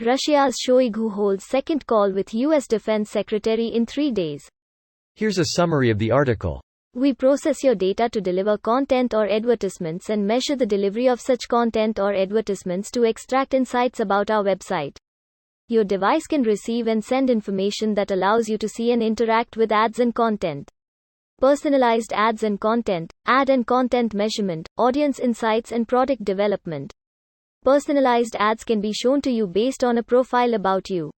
Russia's Shoigu holds second call with US Defense Secretary in 3 days. Here's a summary of the article. We process your data to deliver content or advertisements and measure the delivery of such content or advertisements to extract insights about our website. Your device can receive and send information that allows you to see and interact with ads and content. Personalized ads and content, ad and content measurement, audience insights and product development. Personalized ads can be shown to you based on a profile about you.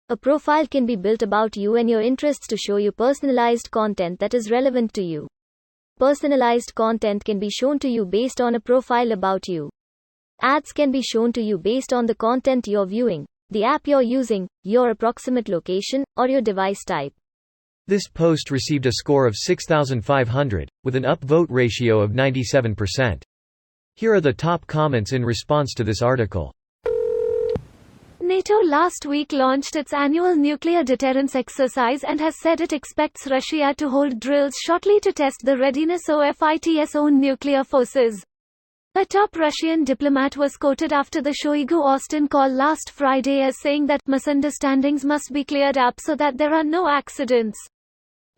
A profile can be built about you and your interests to show you personalized content that is relevant to you. Personalized content can be shown to you based on a profile about you. Ads can be shown to you based on the content you're viewing, the app you're using, your approximate location, or your device type. This post received a score of 6,500, with an upvote ratio of 97%. Here are the top comments in response to this article. NATO last week launched its annual nuclear deterrence exercise and has said it expects Russia to hold drills shortly to test the readiness of its own nuclear forces. A top Russian diplomat was quoted after the Shoigu-Austin call last Friday as saying that misunderstandings must be cleared up so that there are no accidents.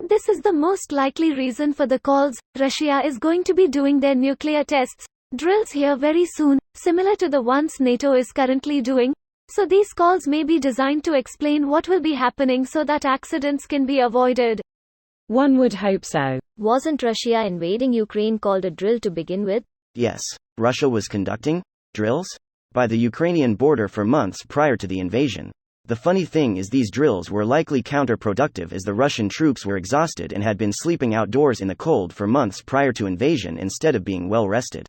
This is the most likely reason for the calls. Russia is going to be doing their nuclear tests, drills here very soon, similar to the ones NATO is currently doing. So these calls may be designed to explain what will be happening so that accidents can be avoided. One would hope so. Wasn't Russia invading Ukraine called a drill to begin with? Yes, Russia was conducting drills by the Ukrainian border for months prior to the invasion. The funny thing is these drills were likely counterproductive as the Russian troops were exhausted and had been sleeping outdoors in the cold for months prior to invasion instead of being well rested.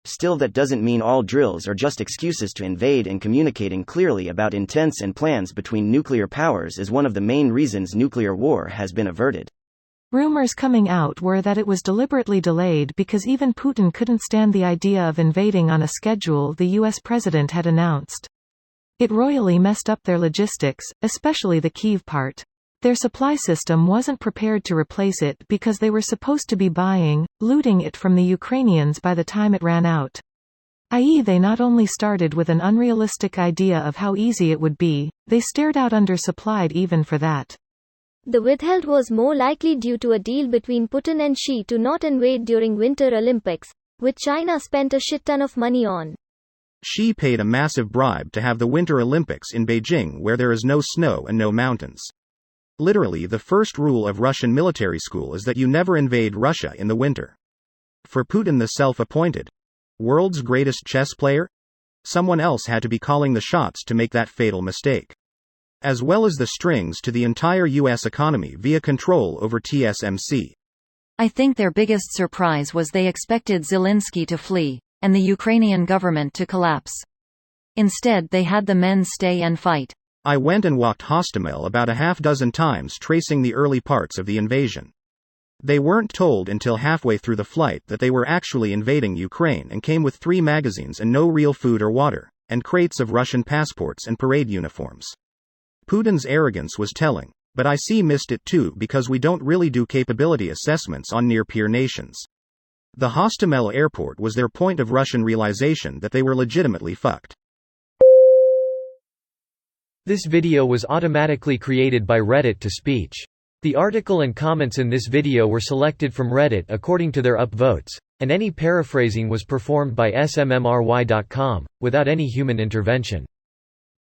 Still, that doesn't mean all drills are just excuses to invade, and communicating clearly about intents and plans between nuclear powers is one of the main reasons nuclear war has been averted. Rumors coming out were that it was deliberately delayed because even Putin couldn't stand the idea of invading on a schedule the US president had announced. It royally messed up their logistics, especially the Kyiv part. Their supply system wasn't prepared to replace it because they were supposed to be looting it from the Ukrainians by the time it ran out. I.e., they not only started with an unrealistic idea of how easy it would be, they stared out undersupplied even for that. The withheld was more likely due to a deal between Putin and Xi to not invade during Winter Olympics, which China spent a shit ton of money on. Xi paid a massive bribe to have the Winter Olympics in Beijing where there is no snow and no mountains. Literally, the first rule of Russian military school is that you never invade Russia in the winter. For Putin, the self-appointed world's greatest chess player, someone else had to be calling the shots to make that fatal mistake. As well as the strings to the entire US economy via control over TSMC. I think their biggest surprise was they expected Zelensky to flee, and the Ukrainian government to collapse. Instead, they had the men stay and fight. I went and walked Hostomel about a half dozen times tracing the early parts of the invasion. They weren't told until halfway through the flight that they were actually invading Ukraine and came with 3 magazines and no real food or water, and crates of Russian passports and parade uniforms. Putin's arrogance was telling, but I missed it too because we don't really do capability assessments on near-peer nations. The Hostomel airport was their point of Russian realization that they were legitimately fucked. This video was automatically created by Reddit to speech. The article and comments in this video were selected from Reddit according to their upvotes, and any paraphrasing was performed by smmry.com, without any human intervention.